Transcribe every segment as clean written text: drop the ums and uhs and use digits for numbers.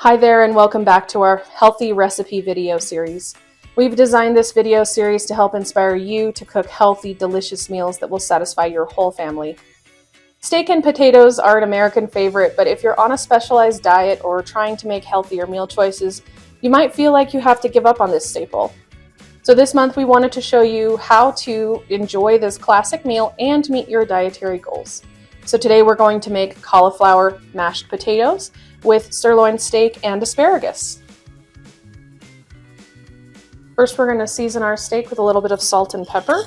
Hi there and welcome back to our healthy recipe video series. We've designed this video series to help inspire you to cook healthy, delicious meals that will satisfy your whole family. Steak and potatoes are an American favorite, but if you're on a specialized diet or trying to make healthier meal choices, you might feel like you have to give up on this staple. So this month we wanted to show you how to enjoy this classic meal and meet your dietary goals. So today we're going to make cauliflower mashed potatoes with sirloin steak and asparagus. First, we're going to season our steak with a little bit of salt and pepper.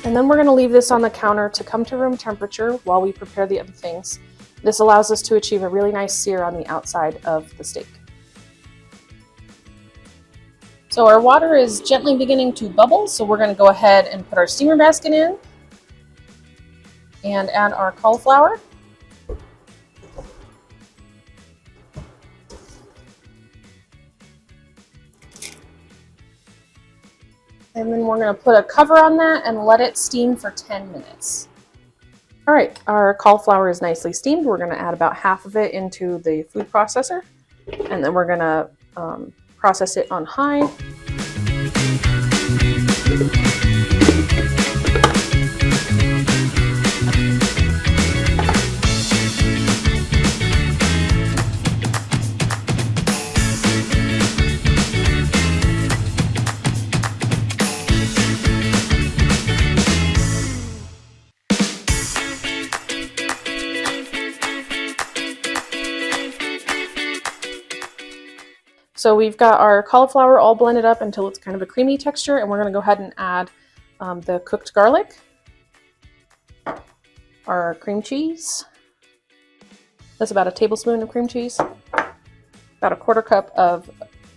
And then we're going to leave this on the counter to come to room temperature while we prepare the other things. This allows us to achieve a really nice sear on the outside of the steak. So our water is gently beginning to bubble, so we're going to go ahead and put our steamer basket in and add our cauliflower. And then we're going to put a cover on that and let it steam for 10 minutes. All right, our cauliflower is nicely steamed. We're going to add about half of it into the food processor, and then we're going to process it on high. So we've got our cauliflower all blended up until it's kind of a creamy texture, and we're going to go ahead and add the cooked garlic, our cream cheese. That's about a tablespoon of cream cheese, about a quarter cup of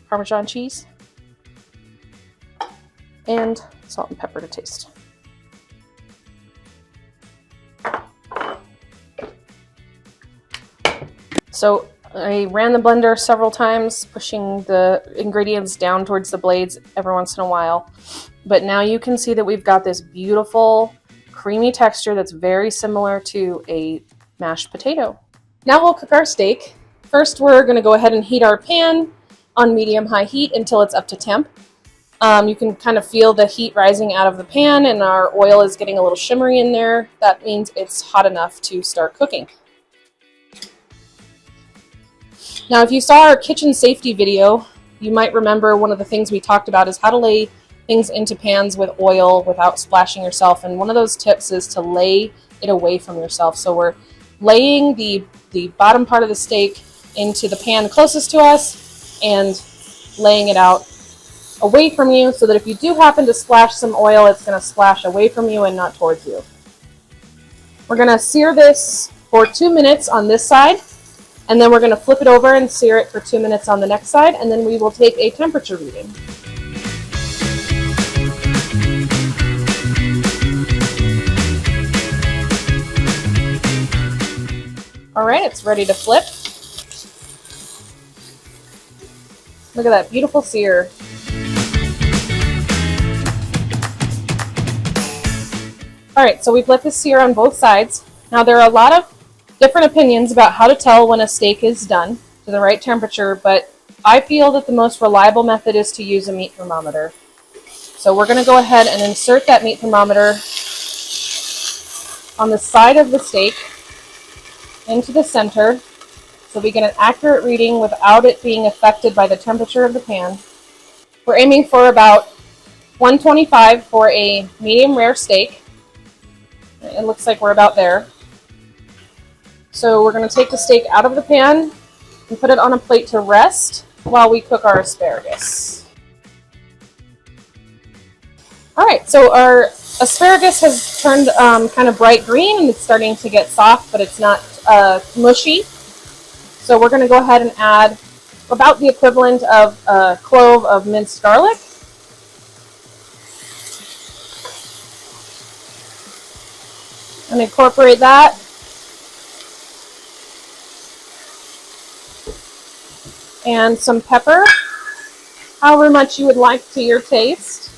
Parmesan cheese, and salt and pepper to taste. So I ran the blender several times, pushing the ingredients down towards the blades every once in a while. But now you can see that we've got this beautiful, creamy texture that's very similar to a mashed potato. Now we'll cook our steak. First, we're going to go ahead and heat our pan on medium-high heat until it's up to temp. You can kind of feel the heat rising out of the pan, and our oil is getting a little shimmery in there. That means it's hot enough to start cooking. Now, if you saw our kitchen safety video, you might remember one of the things we talked about is how to lay things into pans with oil without splashing yourself. And one of those tips is to lay it away from yourself. So we're laying the bottom part of the steak into the pan closest to us and laying it out away from you so that if you do happen to splash some oil, it's going to splash away from you and not towards you. We're going to sear this for 2 minutes on this side. And then we're going to flip it over and sear it for 2 minutes on the next side, and then we will take a temperature reading. All right, it's ready to flip. Look at that beautiful sear. All right, so we've let this sear on both sides. Now there are a lot of different opinions about how to tell when a steak is done to the right temperature, but I feel that the most reliable method is to use a meat thermometer. So we're going to go ahead and insert that meat thermometer on the side of the steak into the center so we get an accurate reading without it being affected by the temperature of the pan. We're aiming for about 125 for a medium rare steak. It looks like we're about there. So we're going to take the steak out of the pan and put it on a plate to rest while we cook our asparagus. All right, so our asparagus has turned kind of bright green and it's starting to get soft, but it's not mushy. So we're going to go ahead and add about the equivalent of a clove of minced garlic. And incorporate that. And some pepper, however much you would like to your taste.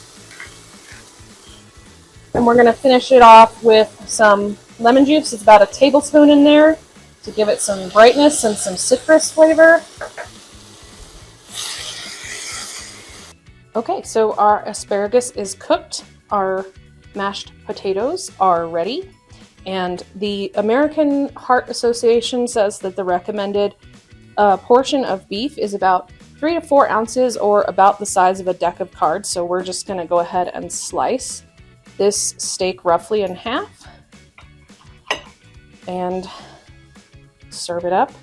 And we're going to finish it off with some lemon juice. It's about a tablespoon in there to give it some brightness and some citrus flavor. Okay, so our asparagus is cooked. Our mashed potatoes are ready. And the American Heart Association says that the recommended portion of beef is about 3 to 4 ounces, or about the size of a deck of cards. So we're just going to go ahead and slice this steak roughly in half and serve it up.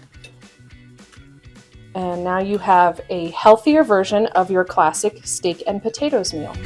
And now you have a healthier version of your classic steak and potatoes meal.